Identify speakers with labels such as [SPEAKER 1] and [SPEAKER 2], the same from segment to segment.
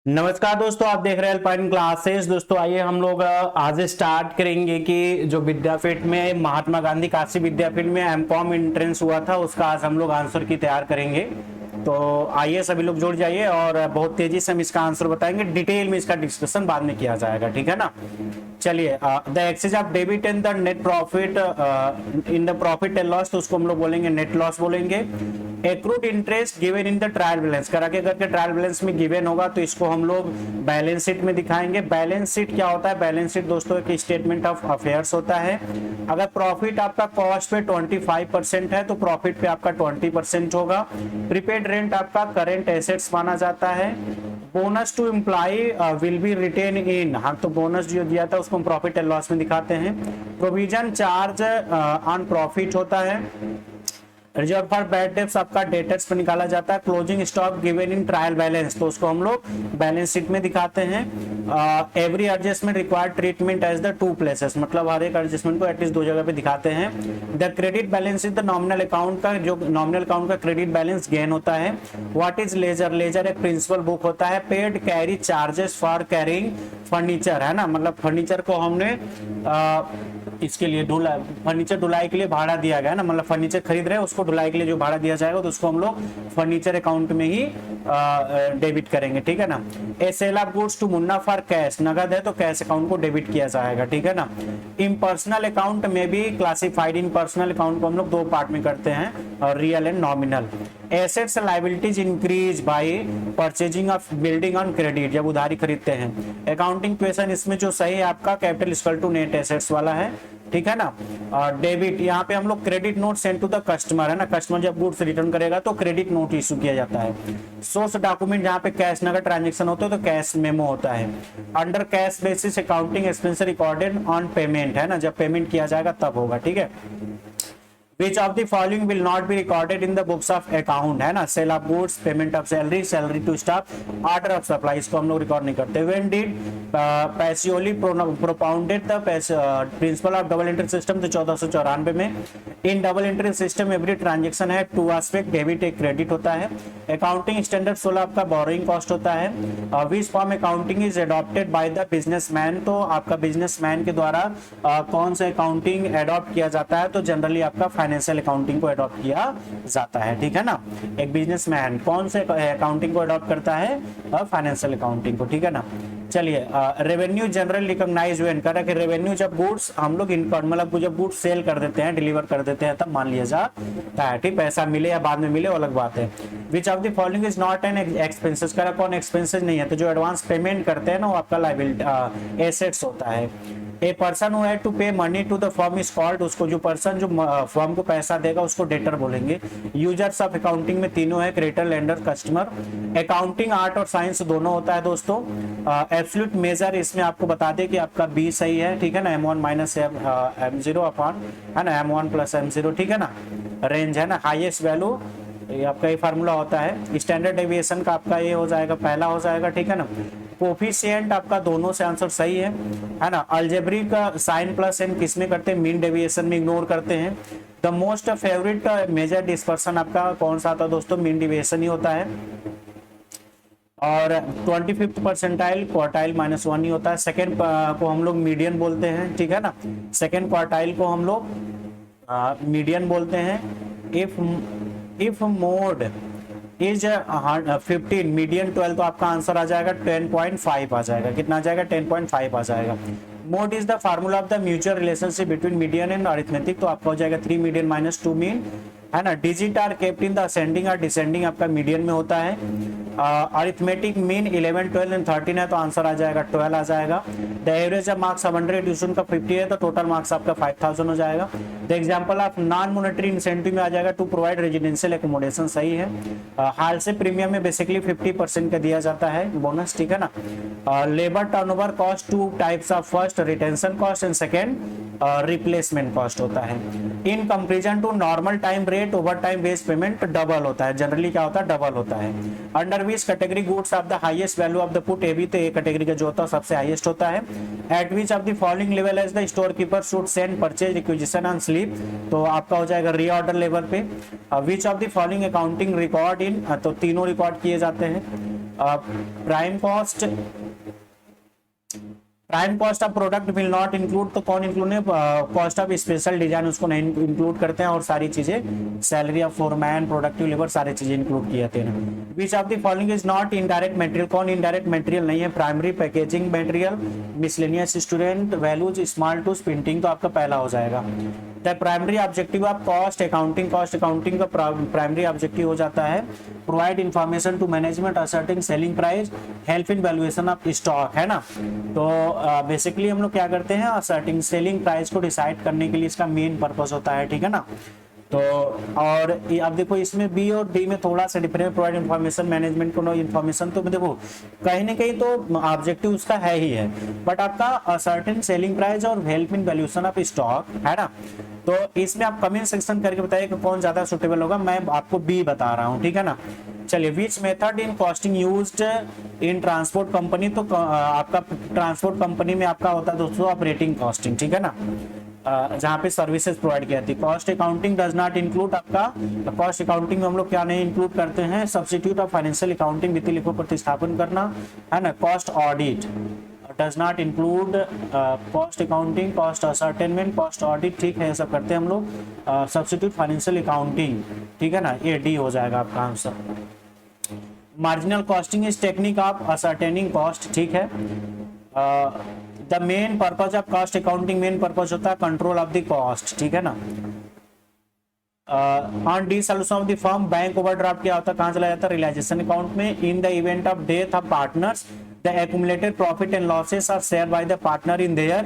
[SPEAKER 1] नमस्कार दोस्तों, आप देख रहे हैं अल्पाइन क्लासेस। दोस्तों आइए हम लोग आज स्टार्ट करेंगे कि जो विद्यापीठ में महात्मा गांधी काशी विद्यापीठ में एमकॉम एंट्रेंस हुआ था उसका आज हम लोग आंसर की तैयार करेंगे। तो आइए सभी लोग जुड़ जाइए और बहुत तेजी से हम इसका आंसर बताएंगे। डिटेल में इसका डिस्कशन बाद में किया जाएगा, ठीक है ना। चलिए, the excess of debit and the net profit in the profit and loss, तो उसको हम लोग बोलेंगे नेट लॉस बोलेंगे। Accrued interest given in the trial balance, करा के करके ट्रायल बैलेंस में गिवन होगा तो इसको हम लोग बैलेंस शीट में दिखाएंगे। बैलेंस शीट क्या होता है? बैलेंस शीट दोस्तों एक स्टेटमेंट ऑफ अफेयर्स होता है। अगर प्रॉफिट आपका कॉस्ट पे 25% है तो प्रॉफिट पे आपका 20% होगा। प्रीपेड रेंट आपका करेंट एसेट्स माना जाता है। Bonus to employ will be written in, हाँ तो बोनस जो दिया था उसको हम प्रॉफिट एंड लॉस में दिखाते हैं। प्रोविजन चार्ज ऑन प्रॉफिट होता है। रिजर्व फॉर बैड डेब्ट्स आपका डेटर्स पे निकाला जाता है। Closing stock given in trial balance, तो उसको हम लोग बैलेंस शीट में दिखाते हैं। Every adjustment required treatment as the two places, मतलब हर एक एडजस्टमेंट को एटलीस्ट दो जगह पे दिखाते हैं। The credit balance is the nominal account का, जो नॉमिनल अकाउंट का क्रेडिट बैलेंस गेन होता है। What is ledger? लेजर एक प्रिंसिपल बुक होता है। Paid carry charges for carrying furniture, है ना, मतलब फर्नीचर को हमने इसके लिए फर्नीचर ढुलाई के लिए भाड़ा दिया गया ना, मतलब फर्नीचर खरीद रहे हैं उसको ढुलाई के लिए जो भाड़ा दिया जाएगा तो उसको हम लोग फर्नीचर अकाउंट में ही डेबिट करेंगे, ठीक है ना। A sale of goods to Munna for cash, नगद है तो कैश अकाउंट को डेबिट किया जाएगा, ठीक है ना। इम्पर्सनल अकाउंट में भी क्लासिफाइड इन पर्सनल अकाउंट को हम लोग दो पार्ट में करते हैं, real and nominal. Assets liabilities increase by purchasing of building on credit, जब उधारी खरीदते हैं। अकाउंटिंग क्वेश्चन इसमें जो सही है आपका capital equal to net assets वाला है, ठीक है ना। और डेबिट यहाँ पे हम लोग credit note send to the customer, है ना, कस्टमर जब गुड्स रिटर्न करेगा तो क्रेडिट नोट इशू किया जाता है। सोर्स डॉक्यूमेंट जहाँ पे कैश नगद ट्रांजैक्शन होते हैं तो कैश मेमो होता है। Under cash basis accounting expense recorded on payment, है ना, जब पेमेंट किया जाएगा तब होगा, ठीक है। Which of the following will not be recorded in the books of account, है ना, sale of goods, payment of salary, salary to staff, order of supply, इसको हम लोग रिकॉर्ड नहीं करते। When did Pacioli propounded the principle of double entry system, तो 1494 में। In double entry system every transaction है टू एस्पेक्ट, डेबिट एक credit होता है। अकाउंटिंग स्टैंडर्ड 16 आपका बोरोइंग कॉस्ट होता है। Which form accounting is adopted by the businessman, तो आपका बिजनेसमैन के द्वारा कौन सा अकाउंटिंग एडॉप्ट किया जाता है, तो जनरली आपका फाइनेंशियल अकाउंटिंग को एडॉप्ट किया जाता है, ठीक है ना। एक बिजनेसमैन कौन से अकाउंटिंग को एडॉप्ट करता है? फाइनेंशियल अकाउंटिंग को, ठीक है ना। चलिए, रेवेन्यू जनरल रिकॉग्नाइज व्हेन, कह रहा कि रेवेन्यू जब गुड्स हम लोग इनकम मतलब जब गुड्स सेल कर देते हैं, डिलीवर कर देते हैं, तब मान लिया जाता है, ठीक। पैसा मिले या बाद में मिले वो अलग बात है। Which of the following is not an expenses, कह रहा कौन एक्सपेंसेस नहीं है, तो जो एडवांस पेमेंट करते हैं ना वो आपका लायबिलिटी एसेट्स होता है। A person who had to pay money to the firm is called, उसको जो पर्सन जो फर्म को पैसा देगा उसको डेटर बोलेंगे। यूजर्स ऑफ अकाउंटिंग में तीनों है, creditor, lender, customer. Accounting art और साइंस दोनों होता है दोस्तों। एब्सोल्यूट मेजर इसमें आपको बता दें कि आपका बी सही है, ठीक है ना। m1 माइनस m0 अपॉन, है ना, m1 प्लस m0, ठीक है ना। रेंज है ना, हाईएस्ट वैल्यू, ये आपका ये फार्मूला होता है। स्टैंडर्ड डेविएशन का आपका ये हो जाएगा, पहला हो जाएगा, ठीक है ना। कोफिशिएंट आपका दोनों से आंसर सही है ना। अलजेब्रिक का साइन प्लस एन किस में करते हैं? मीन डेविएशन में इग्नोर करते हैं। The most favourite measure dispersion आपका कौन सा आता है दोस्तों? मीन डेविएशन ही होता है। और 25th परसेंटाइल क्वार्टाइल -1 ही होता है। सेकेंड को हम लोग मीडियन बोलते हैं, ठीक है ना। सेकेंड क्वार्टाइल को हम लोग मीडियन बोलते हैं। इफ मोड इज 15, मीडियन 12, तो आपका आंसर आ जाएगा 10.5 आ जाएगा। कितना आ जाएगा? 10.5 आ जाएगा। Mode is the formula of the mutual relationship between median and arithmetic, तो आपका हो जाएगा 3 मीडियन माइनस 2 मीन, है ना। Digit are kept in the ascending और डिसेंडिंग आपका मीडियन में होता है। अरिथमेटिक मीन 11, 12 एंड 13 है तो आंसर आ जाएगा 12 आ जाएगा। The average of marks of 100 tuition का 50 है तो टोटल मार्क्स आपका 5000 हो जाएगा। The example of non monetary incentive में आ जाएगा टू प्रोवाइड रेजिडेंशियल एकोमोडेशन, सही है। हाल से प्रीमियम में बेसिकली 50% का दिया जाता है बोनस, ठीक है ना। Labour turnover cost, two types of, first retention cost and second replacement cost होता है। In comparison to normal time rate over time based payment double होता है, जनरली क्या होता है? डबल होता है। Under which category goods of the highest value of the put, A भी तो ए कैटेगरी का जो होता है सबसे हाईएस्ट होता है। At which of the following level as the storekeeper should send purchase requisition on slip, तो आपका हो जाएगा रीऑर्डर लेवल पे। Which of the following accounting record in, तो तीनों रिकॉर्ड किए जाते हैं। Prime cost of product will not include, तो कौन इंक्लूड है, कॉस्ट ऑफ स्पेशल डिजाइन उसको नहीं इंक्लूड करते हैं, और सारी चीजें salary of foreman, productive labour, सारी चीजें इंक्लूड की जाती है। Which of the following is not indirect material, कौन इनडायरेक्ट मटेरियल नहीं है, primary packaging material, miscellaneous student values, small tools, printing, तो आपका पहला हो जाएगा। The primary objective of cost accounting, cost accounting का प्राइमरी ऑब्जेक्टिव हो जाता है provide information to management ascertaining selling price, help in valuation of stock, है ना। तो बेसिकली हम लोग क्या करते हैं, असर्टिंग सेलिंग प्राइस को डिसाइड करने के लिए इसका मेन पर्पस होता है, ठीक है ना। तो और अब देखो इसमें बी और डी में थोड़ा सा डिफरेंस, प्रोवाइड इंफॉर्मेशन मैनेजमेंट को, इंफॉर्मेशन तो देखो कहीं ना कहीं तो ऑब्जेक्टिव उसका है ही है, बट आपका सर्टेन सेलिंग प्राइस और help in valuation of stock, है ना। तो इसमें आप कमेंट सेक्शन करके बताइए कि कौन ज्यादा सुटेबल होगा, मैं आपको बी बता रहा हूँ, ठीक है ना। चलिए, which method in costing used in transport company, तो आपका ट्रांसपोर्ट कंपनी में आपका होता है दोस्तों ऑपरेटिंग कॉस्टिंग, ठीक है ना, जहाँ पे सर्विसेज प्रोवाइड की जाती है। Cost accounting does not include, आपका कॉस्ट अकाउंटिंग में हम लोग क्या नहीं इंक्लूड करते हैं, सब्स्टिट्यूट ऑफ फाइनेंशियल अकाउंटिंग, वित्तीय लेखा प्रतिस्थापन करना, है ना। Cost audit does not include, cost accounting, cost ascertainment, cost audit, ठीक है, सब करते हैं हम लोग। सब्स्टिट्यूट फाइनेंशियल अकाउंटिंग, ठीक है ना, ये डी हो जाएगा आपका answer. Marginal costing is technique of ascertaining cost, ठीक है। The main purpose of cost accounting, main purpose होता है कंट्रोल ऑफ द कॉस्ट, ठीक है ना। On dissolution of the firm, bank overdraft क्या होता है, कहां चला जाता है, रियलाइजेशन अकाउंट में। In the event of death of partners, the accumulated profit and losses are shared by the partner in their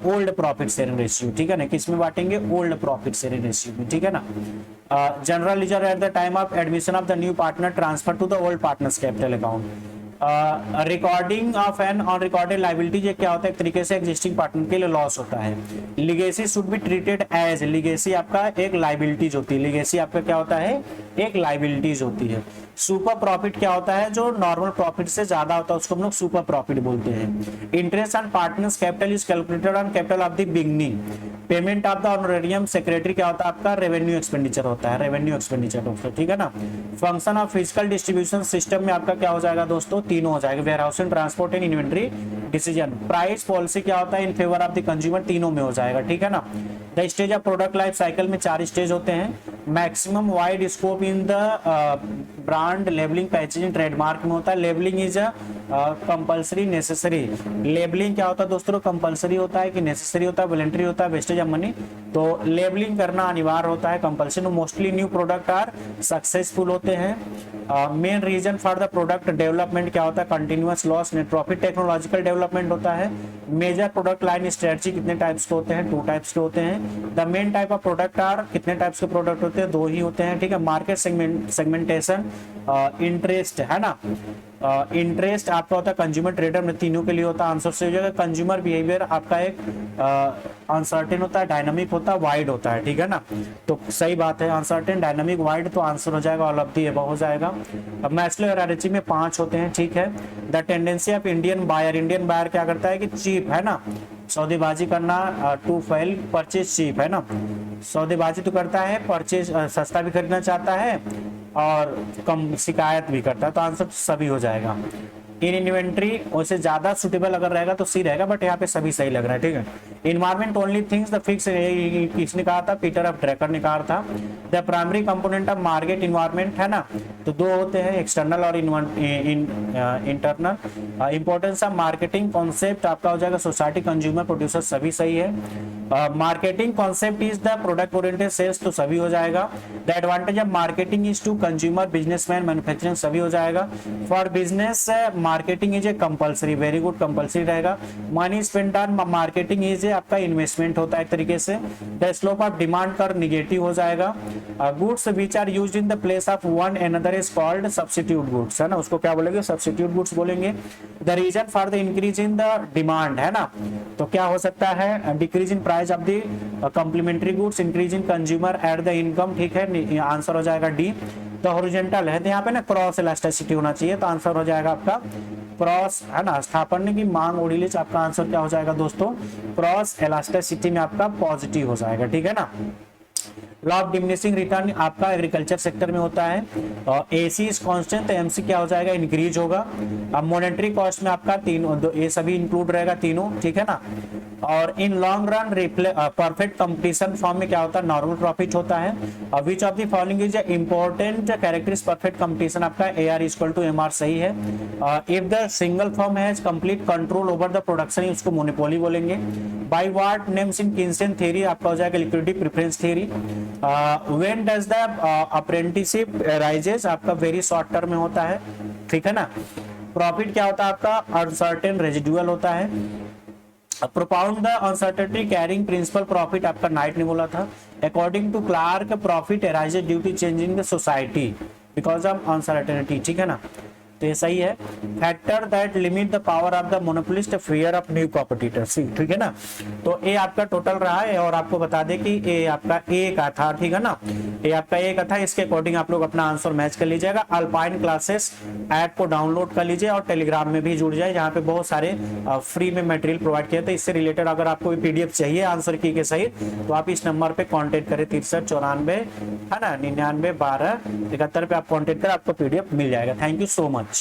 [SPEAKER 1] old profit sharing ratio, ठीक है ना, किसमें बांटेंगे, old profit sharing ratio में, ठीक है ना। General ledger at the time of admission of the new partner transfer to the old partner's capital account। Recording of an unrecorded liability, ये क्या होता है, एक तरीके से एग्जिस्टिंग पार्टनर के लिए लॉस होता है। Legacy should be treated as, legacy आपका एक लाइबिलिटीज होती है, लिगेसी आपका क्या होता है, एक लाइबिलिटीज होती है। सुपर प्रॉफिट क्या होता है, जो नॉर्मल प्रॉफिट से ज्यादा होता है उसको हम लोग सुपर प्रॉफिट बोलते हैं। Interest on partners capital is calculated on capital of the beginning. Payment of the honorarium secretary क्या होता है, आपका रेवेन्यू एक्सपेंडिचर होता है, रेवेन्यू एक्सपेंडिचर दोस्तों, ठीक है ना। Function of physical distribution system में आपका क्या हो जाएगा दोस्तों, तीनों हो जाएगा, warehousing, transport and inventory decision. Price policy क्या होता है, in favour of the consumer, तीनों में हो जाएगा, ठीक है ना। The stage of product life cycle में 4 स्टेज होते हैं। Maximum wide scope in the brand labelling, packaging, trademark में होता है। Labelling is compulsory necessary, labelling क्या होता है दोस्तों, कंपलसरी होता है कि नेसेसरी होता है, वॉलंटरी होता है, वेस्टेज ऑफ मनी, तो लेबलिंग करना अनिवार्य होता है, compulsory. Mostly new product are successful होते हैं। Main reason for the product development क्या होता है, continuous loss net profit. Technological development होता है। मेजर प्रोडक्ट लाइन स्ट्रेटजी कितने टाइप्स के होते हैं, 2 टाइप्स के होते हैं। The main type of product are, कितने टाइप्स के प्रोडक्ट होते हैं, 2 ही होते हैं, ठीक है। मार्केट सेगमेंटेशन, इंटरेस्ट, है ना, इंटरेस्ट आपका होता है कंज्यूमर ट्रेडर में, तीनों के लिए होता है। आंसर से हो जाएगा कंज्यूमर बिहेवियर आपका एक अनसर्टेन होता है, डायनामिक होता है, वाइड होता है, ठीक है ना। तो सही बात है, अनसर्टेन, डायनामिक, वाइड, तो आंसर हो जाएगा ऑल ऑफ द अबव हो जाएगा। अब मैस्लो हायरार्की में 5 होते हैं, ठीक है। The tendency of Indian buyer, Indian buyer क्या करता है कि चीप, है ना, सौदेबाजी करना, टू फेल परचेज चीप, है ना, सौदेबाजी तो करता है, परचेज सस्ता भी खरीदना चाहता है और कम शिकायत भी करता है, तो आंसर सभी हो जाएगा। इन इन्वेंट्री उससे ज्यादा सुटेबल अगर रहेगा तो सी रहेगा, बट यहाँ पे सभी सही लग रहा है, ठीक है। Environment only things the fix, किसने कहा था, पीटर ऑफ ड्रैकर ने कहा था। The primary component of market environment, है ना, तो 2 होते हैं, एक्सटर्नल और internal. Importance of marketing concept आपका हो जाएगा सोसाइटी, कंज्यूमर, प्रोड्यूसर, सभी सही है। Marketing concept is the product oriented sales, तो सभी हो जाएगा। The advantage of marketing is to consumer, businessman, manufacturing, सभी हो जाएगा। For business marketing is a compulsory, very good, compulsory रहेगा। Money spend on marketing is आपका इन्वेस्टमेंट होता है एक तरीके से। The slope of demand curve negative हो जाएगा। Goods which are used in the place of one another is called substitute goods, है ना, उसको क्या बोलेंगे, सब्स्टिट्यूट गुड्स बोलेंगे। The reason for the increase in the demand, है ना, तो क्या हो सकता है, decrease in price of the complementary goods, increase in consumer at the income, ठीक है, आंसर हो जाएगा डी। तो हॉरिजॉन्टल है, तो यहाँ पे ना क्रॉस इलास्टिसिटी होना चाहिए, तो आंसर हो जाएगा आपका क्रॉस, है ना। स्थापन की मांग ओडिलिच, आपका आंसर क्या हो जाएगा दोस्तों, क्रॉस इलास्टिसिटी में आपका पॉजिटिव हो जाएगा, ठीक है ना। लॉ ऑफ डिमिनिशिंग रिटर्न आपका एग्रीकल्चर सेक्टर में होता है। और एसी इज कांस्टेंट, तो एमसी क्या हो जाएगा, इंक्रीज होगा। अब मॉनेटरी कॉस्ट में आपका तीनों ये सभी इंक्लूड रहेगा तीनों, ठीक है ना। और in long run perfect competition form में क्या होता है, नॉर्मल प्रॉफिट होता है। और which of the following is important characteristics perfect competition, आपका AR इक्वल टू MR सही है। If the single firm has complete control over the production, उसको मोनोपोली बोलेंगे। By what names in Keynesian theory, आपका हो जाएगा liquidity preference theory. When does the apprenticeship rises, आपका very short term में होता है, ठीक है ना। प्रॉफिट क्या होता है आपका, अनसर्टेन रेजिडुअल होता है। Propound the uncertainty carrying principle profit, आपका नाइट ने बोला था। According to Clark profit arises due to changing the society because of uncertainty, ठीक है ना, तो ये सही है। Factor that limit the power of the monopolist, fear of new competitors, ठीक है ना। तो ये आपका टोटल रहा है। और आपको बता दें कि ये आपका ए का था, ठीक है ना, ये आपका ए का था। इसके अकॉर्डिंग आप लोग अपना आंसर मैच कर लीजिएगा। अल्पाइन क्लासेस ऐप को डाउनलोड कर लीजिए और टेलीग्राम में भी जुड़ जाए, जहाँ पे बहुत सारे फ्री में मटेरियल प्रोवाइड किए थे। इससे रिलेटेड अगर आपको PDF चाहिए आंसर की के सही, तो आप इस नंबर पे कांटेक्ट करें, 6394 है ना 99 12 71 पे आप कांटेक्ट करें, आपको PDF मिल जाएगा। Thank you so much.